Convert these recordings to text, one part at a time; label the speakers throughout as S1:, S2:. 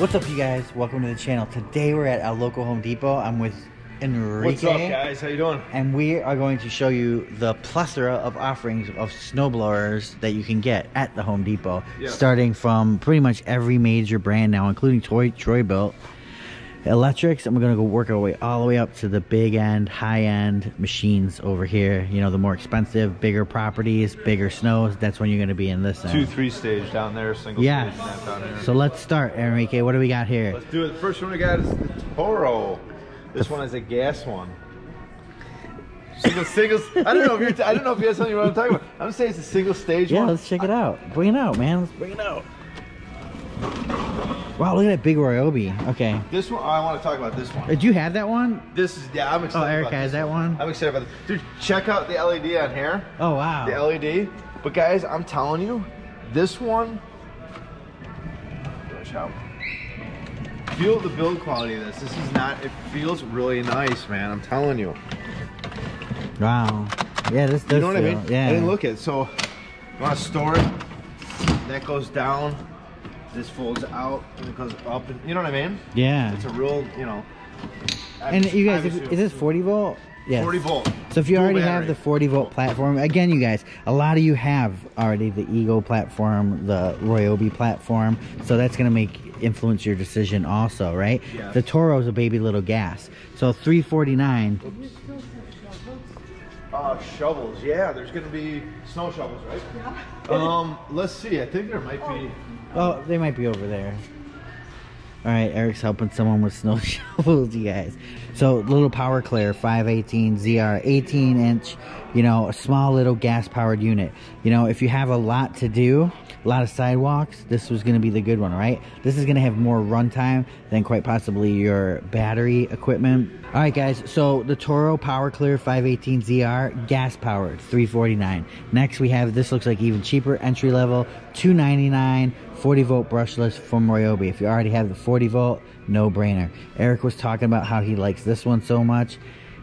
S1: What's up, you guys? Welcome to the channel. Today we're at a local Home Depot. I'm with Enrique.
S2: What's up, guys? How you doing?
S1: And we are going to show you the plethora of offerings of snowblowers that you can get at the Home Depot. Yes. Starting from pretty much every major brand now, including Troy-Bilt electrics, and we're going to go work our way all the way up to the big end, high end machines over here. You know, the more expensive, bigger properties, bigger snows. That's when you're going to be in this end.
S2: 2-3 stage down there, single stage down there.
S1: So let's start, Enrique. What do we got here?
S2: Let's do it. The first one we got is the Toro. This one is a gas one. Singles. I don't know if you guys know what I'm talking about. I'm saying it's a single stage one.
S1: Yeah, let's check it out. Bring it out, man. Let's bring it out. Wow, look at that big Ryobi. Okay.
S2: This one, I want to talk about this one.
S1: Did you have that one?
S2: This is, yeah, I'm excited.
S1: Oh, Eric has that one?
S2: I'm excited about this. Dude, check out the LED on here.
S1: Oh, wow.
S2: The LED. But guys, I'm telling you, this one, feel the build quality of this. This is not, it feels really nice, man. I'm telling you.
S1: Wow. Yeah, this does,
S2: you know what I mean?
S1: Yeah.
S2: I didn't look at it. So, you want to store it, that goes down. This folds out and it goes up, and you know what I mean?
S1: Yeah.
S2: It's a real, you know.
S1: And you guys, is this 40 volt? Yes.
S2: 40 volt.
S1: So if you already have the 40 volt platform, again, you guys, a lot of you have already the Ego platform, the Ryobi platform, so that's going to influence your decision also, right? Yes. The Toro is a baby little gas. So $349.
S2: Shovels, yeah, there's going to be snow shovels, right? Yeah. Let's see, I think there might be.
S1: Oh, they might be over there. All right, Eric's helping someone with snow shovels, you guys. So, little Power Clear 518 ZR, 18-inch, you know, a small little gas-powered unit. You know, if you have a lot to do, a lot of sidewalks, this was going to be the good one, right? This is going to have more runtime than quite possibly your battery equipment. All right, guys, so the Toro Power Clear 518 ZR, gas-powered, $349. Next, we have, this looks like even cheaper, entry-level, $299, 40-volt brushless from Ryobi. If you already have the 40-volt, no-brainer. Eric was talking about how he likes this one so much.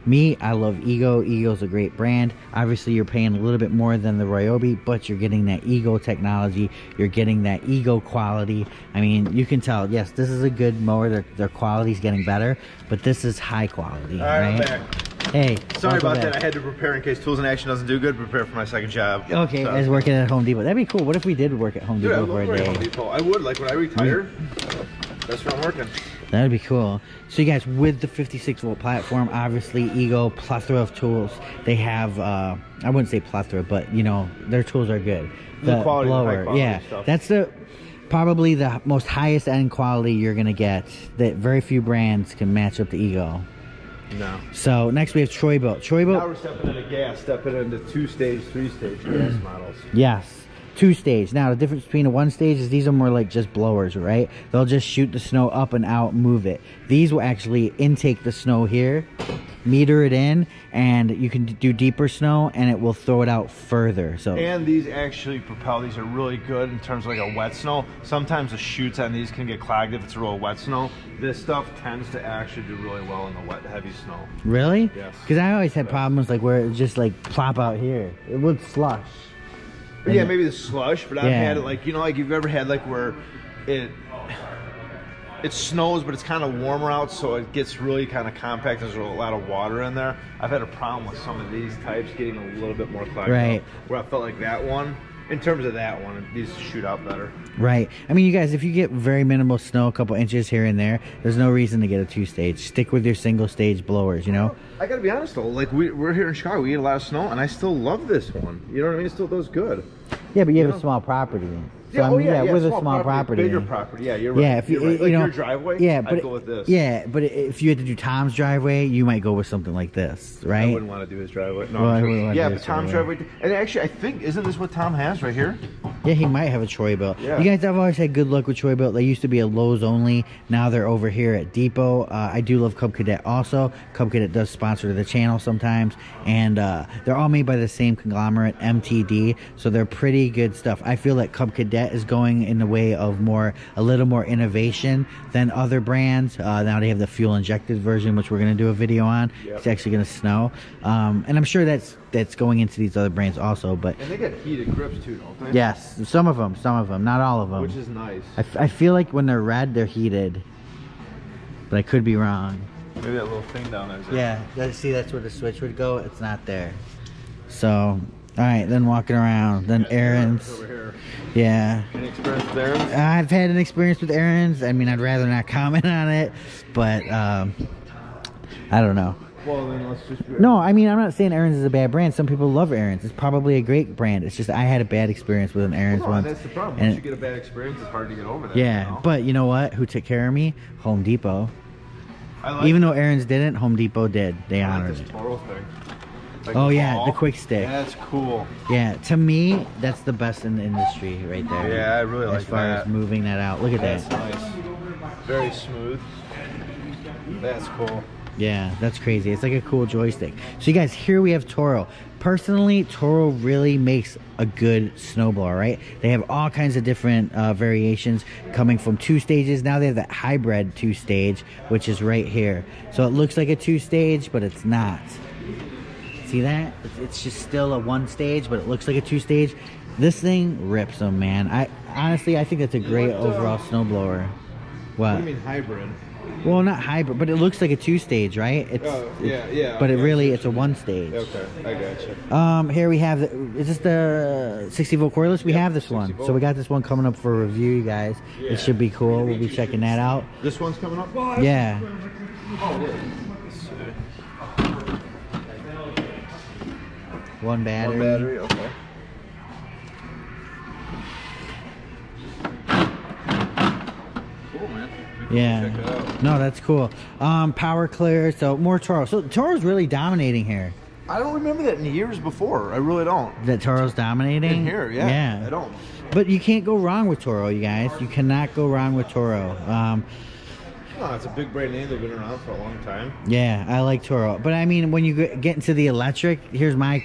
S1: Me, I love Ego. Ego's a great brand. Obviously, you're paying a little bit more than the Ryobi, but you're getting that Ego technology. You're getting that Ego quality. I mean, you can tell, yes, this is a good mower. Their quality's getting better, but this is high quality.
S2: All right, I'm back.
S1: Hey,
S2: sorry about that. I had to prepare in case Tools in Action doesn't do good. Prepare for my second job.
S1: Okay, so. As working at Home Depot. That'd be cool. What if we did work at Home Depot for a day?
S2: Home Depot. I would, like when I retire. That's where I'm working.
S1: That'd be cool. So you guys, with the 56 volt platform, obviously Ego, plethora of tools. They have, I wouldn't say plethora, but you know, their tools are good. The
S2: quality,
S1: blower, yeah,
S2: stuff.
S1: That's probably the most highest end quality you're gonna get. That very few brands can match up to Ego.
S2: No.
S1: So next we have Troy-Bilt. Troy-Bilt.
S2: Now we're stepping into gas, stepping into 2-stage, 3-stage gas models.
S1: Yes. 2-stage. Now the difference between a 1-stage is these are more like just blowers, right? They'll just shoot the snow up and out, move it. These will actually intake the snow here, meter it in, and you can do deeper snow and it will throw it out further. So
S2: and these actually propel. These are really good in terms of like a wet snow. Sometimes the chutes on these can get clogged if it's real wet snow. This stuff tends to actually do really well in the wet, heavy snow.
S1: Really?
S2: Yes.
S1: Because I always had problems like where it just like plop out here. It would slush.
S2: Yeah, maybe the slush, but I've had it like, you know, like you've ever had like where it snows, but it's kind of warmer out, so it gets really kind of compact. There's a lot of water in there. I've had a problem with some of these types getting a little bit more clogged up, where I felt like that one, in terms of that one, these shoot out better.
S1: Right. I mean, you guys, if you get very minimal snow, a couple inches here and there, there's no reason to get a 2-stage. Stick with your single-stage blowers, you know?
S2: I gotta be honest though, like we're here in Chicago, we get a lot of snow, and I still love this one. You know what I mean? It still does good.
S1: Yeah, but you have a small property. So,
S2: yeah,
S1: I mean, with a small property.
S2: Bigger property, yeah, you're right.
S1: Yeah, if you
S2: right. Like
S1: you know,
S2: your driveway,
S1: yeah, but
S2: I'd go with this.
S1: Yeah, but if you had to do Tom's driveway, you might go with something like this, right?
S2: I wouldn't want to do his driveway. No,
S1: well,
S2: yeah, but Tom's driveway. And actually, I think, isn't this what Tom has right here?
S1: Yeah, he might have a Troy-Bilt.
S2: Yeah.
S1: You guys have always had good luck with Troy-Bilt. They used to be a Lowe's only. Now they're over here at Depot. I do love Cub Cadet also. Cub Cadet does sponsor the channel sometimes. And they're all made by the same conglomerate, MTD. So they're pretty good stuff. I feel like Cub Cadet that is going in the way of a little more innovation than other brands. Now they have the fuel injected version, which we're going to do a video on. Yep. It's actually going to snow, and I'm sure that's going into these other brands also. But
S2: and they got heated grips too, don't they?
S1: Yes, some of them, not all of them.
S2: Which is nice.
S1: I feel like when they're red, they're heated, but I could be wrong.
S2: Maybe that little thing down there.
S1: Yeah, see, that's where the switch would go. It's not there. So, all right, then walking around, then errands.
S2: Over here.
S1: Yeah.
S2: Any experience with errands?
S1: I've had an experience with errands. I mean, I'd rather not comment on it, but I don't know.
S2: Well, then let's just...
S1: No, I mean, I'm not saying Aaron's is a bad brand. Some people love Aaron's. It's probably a great brand. It's just I had a bad experience with an Aaron's once.
S2: That's the problem. Once you get a bad experience, it's hard to get over that.
S1: Yeah,
S2: you know?
S1: But you know what? Who took care of me? Home Depot. Even though Aaron's didn't, Home Depot did. They honored it.
S2: Toro thing. Like
S1: oh yeah, the quick stick.
S2: That's cool.
S1: Yeah, to me, that's the best in the industry right there.
S2: Yeah, I really like that.
S1: As far as moving that out. Look at that.
S2: That's nice. Very smooth. That's cool.
S1: Yeah, that's crazy. It's like a cool joystick. So you guys, here we have Toro. Personally, Toro really makes a good snowblower, right? They have all kinds of different variations coming from 2 stages. Now they have that hybrid 2-stage, which is right here. So it looks like a 2-stage, but it's not. See that? It's just still a 1-stage, but it looks like a 2-stage. This thing rips them, man. Honestly, I think that's a great overall snowblower.
S2: What do you mean hybrid?
S1: Well, not hybrid, but it looks like a 2-stage, right?
S2: Yeah.
S1: But it's a 1-stage.
S2: Okay, I gotcha.
S1: Here we have, is this the 60 volt cordless? We have this one. So we got this one coming up for review, you guys. Yeah. It should be cool. We'll be checking that out.
S2: This one's coming up?
S1: Yeah.
S2: Oh, let's see.
S1: One battery.
S2: One battery, okay. Cool, man.
S1: Yeah.
S2: Check it out.
S1: No, that's cool. Power clear, so more Toro. So Toro's really dominating here.
S2: I don't remember that in years before. I really don't.
S1: That Toro's dominating?
S2: In here, yeah. I don't.
S1: But you can't go wrong with Toro, you guys. You cannot go wrong with Toro.
S2: No, it's a big brand name. They've been around for a long time.
S1: Yeah, I like Toro. But I mean, when you get into the electric, here's my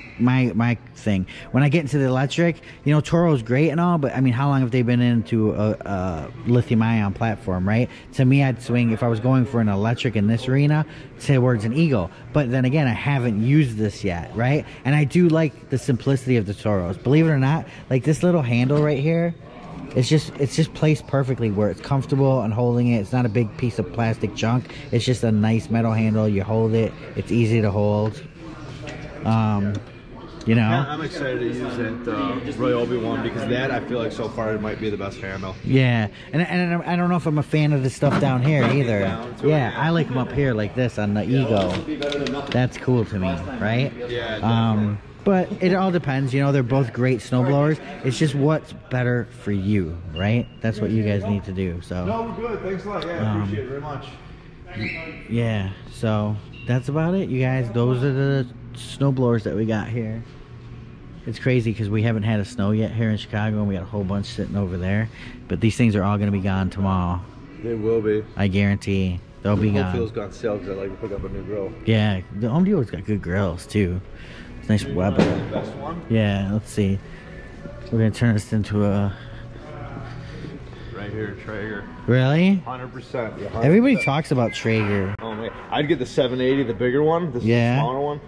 S1: thing. When I get into the electric, you know, Toro's great and all, but I mean, how long have they been into a lithium-ion platform, right? To me, I'd swing, if I was going for an electric in this arena, towards an Eagle. But then again, I haven't used this yet, right? And I do like the simplicity of the Toros. Believe it or not, like this little handle right here, it's just placed perfectly where it's comfortable and holding it. It's not a big piece of plastic junk. It's just a nice metal handle. You hold it. It's easy to hold. You know.
S2: Yeah, I'm excited to use that Ryobi one because that I feel like so far it might be the best handle.
S1: Yeah, and I don't know if I'm a fan of the stuff down here either. Yeah, I like them up here like this on the Ego. That's cool to me, right?
S2: Yeah.
S1: But it all depends, you know, they're both great snowblowers. It's just what's better for you, right? That's what you guys need to do, so.
S2: No, we're good. Thanks a lot. Yeah, I appreciate it very much.
S1: Yeah, so that's about it, you guys. Those are the snowblowers that we got here. It's crazy because we haven't had a snow yet here in Chicago, and we got a whole bunch sitting over there. But these things are all going to be gone tomorrow.
S2: They will be.
S1: I guarantee. They'll be gone.
S2: The whole field's gone sale because I like to pick up a new grill.
S1: Yeah, the Home Depot's got good grills, too. Nice weapon.
S2: Best one?
S1: Yeah, let's see. We're gonna turn this into a.
S2: Right here, Traeger.
S1: Really?
S2: 100%. Yeah, 100%.
S1: Everybody talks about Traeger.
S2: Oh man, I'd get the 780, the bigger one. This is the smaller one.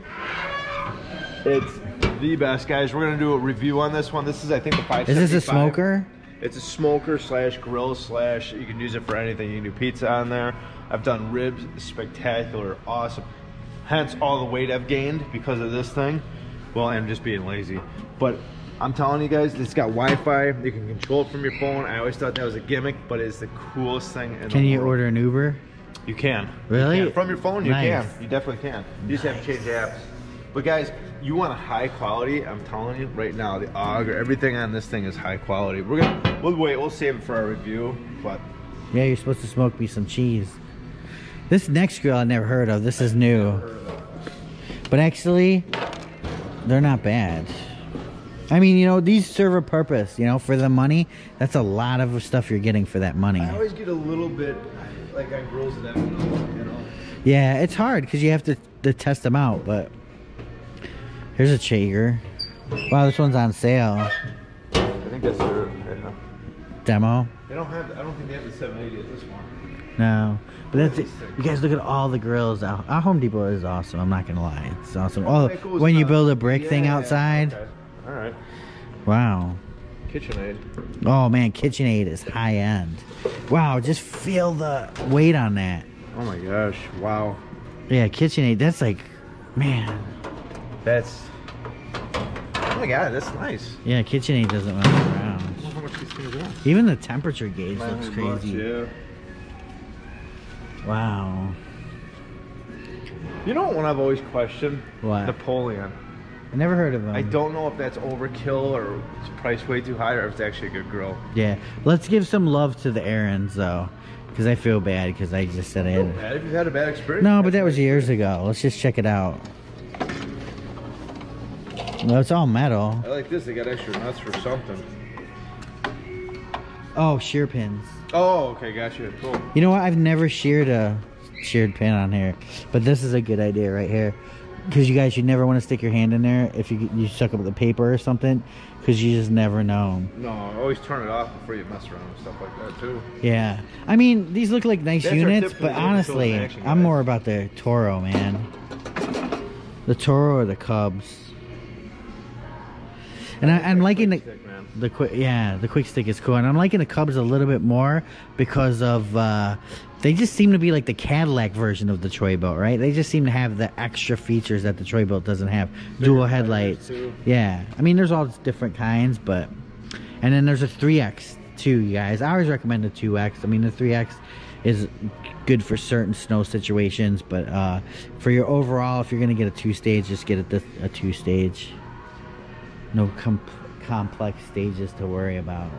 S2: It's the best, guys. We're gonna do a review on this one. This is, I think, the 575.
S1: Is this a smoker?
S2: It's a smoker slash grill slash. You can use it for anything. You can do pizza on there. I've done ribs. Spectacular, awesome. Hence all the weight I've gained because of this thing. Well, I'm just being lazy. But I'm telling you guys, it's got Wi-Fi. You can control it from your phone. I always thought that was a gimmick, but it's the coolest thing in the world.
S1: Can you order an Uber?
S2: You can.
S1: Really?
S2: You can. From your phone, you
S1: Nice.
S2: can. You definitely can. You just have to change apps. But guys, you want a high quality, I'm telling you right now, the auger, everything on this thing is high quality. We'll wait, we'll save it for our review, but.
S1: Yeah, you're supposed to smoke me some cheese. This next grill I never heard of. This is new. But actually, they're not bad. I mean, you know, these serve a purpose, you know, for the money. That's a lot of stuff you're getting for that money.
S2: I always get a little bit, like on grills that you know.
S1: Yeah, it's hard because you have to test them out, but here's a Traeger. Wow, this one's on sale.
S2: I think that's their, yeah.
S1: Demo?
S2: They don't have. I don't think they have the 780 at this one.
S1: No, but that's it. You guys look at all the grills. Our Home Depot is awesome. I'm not gonna lie, it's awesome. Oh, when you build a brick thing outside.
S2: Okay. All right.
S1: Wow.
S2: KitchenAid.
S1: Oh man, KitchenAid is high end. Wow, just feel the weight on that.
S2: Oh my gosh! Wow.
S1: Yeah, KitchenAid. That's like, man.
S2: That's. Oh my god, that's nice.
S1: Yeah, KitchenAid doesn't mess around.
S2: I wonder how much these things are.
S1: Even the temperature gauge looks crazy.
S2: Yeah.
S1: Wow.
S2: You know what one I've always questioned?
S1: What?
S2: Napoleon.
S1: I never heard of them.
S2: I don't know if that's overkill or it's priced way too high or if it's actually a good grill.
S1: Yeah. Let's give some love to the Aarons though, because I feel bad because I just said I had.
S2: Bad if you've had a bad experience.
S1: No, but that was years ago. Let's just check it out. No, it's all metal.
S2: I like this. They got extra nuts for something.
S1: Oh, shear pins.
S2: Oh, okay, gotcha. Cool.
S1: You know what? I've never sheared a sheared pin on here, but this is a good idea right here. Because you guys, you never want to stick your hand in there if you suck up the paper or something, because you just never know.
S2: No, always turn it off before you mess around with stuff like that too.
S1: Yeah, I mean these look like nice
S2: That's
S1: units, but honestly, I'm more about the Toro, man. The Toro or the Cubs. And I'm liking the quick stick is cool, and I'm liking the Cubs a little bit more because of they just seem to be like the Cadillac version of the Troy-Bilt, right? They just seem to have the extra features that the Troy-Bilt doesn't have. Dual headlights. Yeah, I mean there's all different kinds, but and then there's a 3X too, you guys. I always recommend the 2X. I mean the 3X is good for certain snow situations, but for your overall, if you're gonna get a 2-stage, just get a 2-stage. No complex stages to worry about.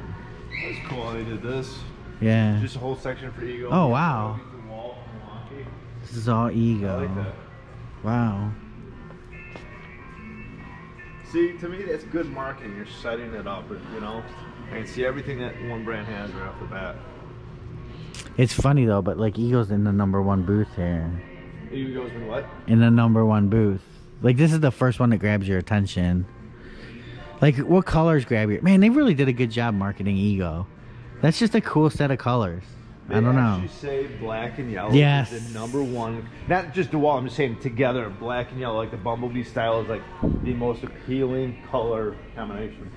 S2: That's cool how they did this.
S1: Yeah.
S2: Just a whole section for Ego.
S1: Oh, wow. This is all Ego.
S2: I like that.
S1: Wow.
S2: See, to me, that's good marketing. You're setting it up, you know? And see everything that one brand has right off the bat.
S1: It's funny, though, but, like, Ego's in the #1 booth here.
S2: Ego's in what?
S1: In the #1 booth. Like, this is the first one that grabs your attention. Like, what colors grab your... Man, they really did a good job marketing Ego. That's just a cool set of colors. I don't know.
S2: They say black and yellow
S1: yes.
S2: is the #1. Not just DeWalt, I'm just saying together. Black and yellow, like the Bumblebee style, is like the most appealing color combination.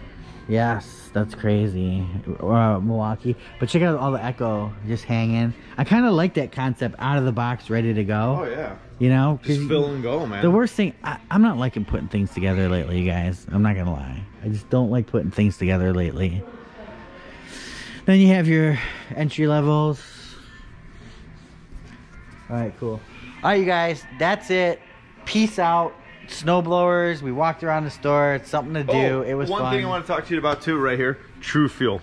S1: Yes, that's crazy. Milwaukee. But check out all the Echo just hanging. I kind of like that concept, out of the box, ready to go.
S2: Oh, yeah.
S1: You know?
S2: Just fill and go, man.
S1: The worst thing, I'm not liking putting things together lately, you guys. I'm not going to lie. I just don't like putting things together lately. Then you have your entry levels. Alright, cool. Alright, you guys, that's it. Peace out. Snowblowers. We walked around the store. It's something to do. It was fun.
S2: One thing I want to talk to you about too, right here, True Fuel.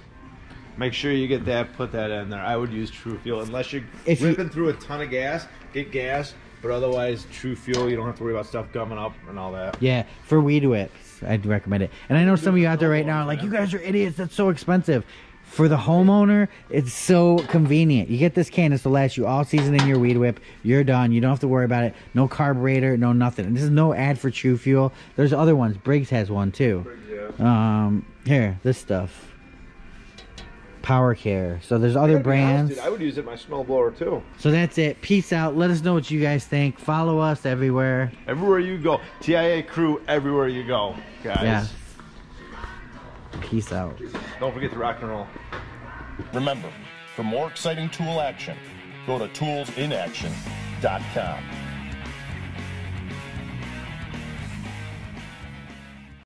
S2: Make sure you get that, put that in there. I would use True Fuel. Unless you're ripping through a ton of gas, get gas. But otherwise, True Fuel, you don't have to worry about stuff gumming up and all that. Yeah, for weed whips, I'd recommend it. And I know some of you out there right now are like, you guys are idiots. That's so expensive. For the homeowner, it's so convenient. You get this can, this will last you all season in your weed whip. You're done. You don't have to worry about it. No carburetor, no nothing. And this is no ad for True Fuel. There's other ones. Briggs has one too. Briggs, yeah. Here, this stuff. Power Care. So there's other brands. Honest, dude, I would use it in my snowblower too. So that's it. Peace out. Let us know what you guys think. Follow us everywhere. Everywhere you go. TIA crew everywhere you go, guys. Yeah. Peace out. Don't forget to rock and roll. Remember, for more exciting tool action, go to toolsinaction.com.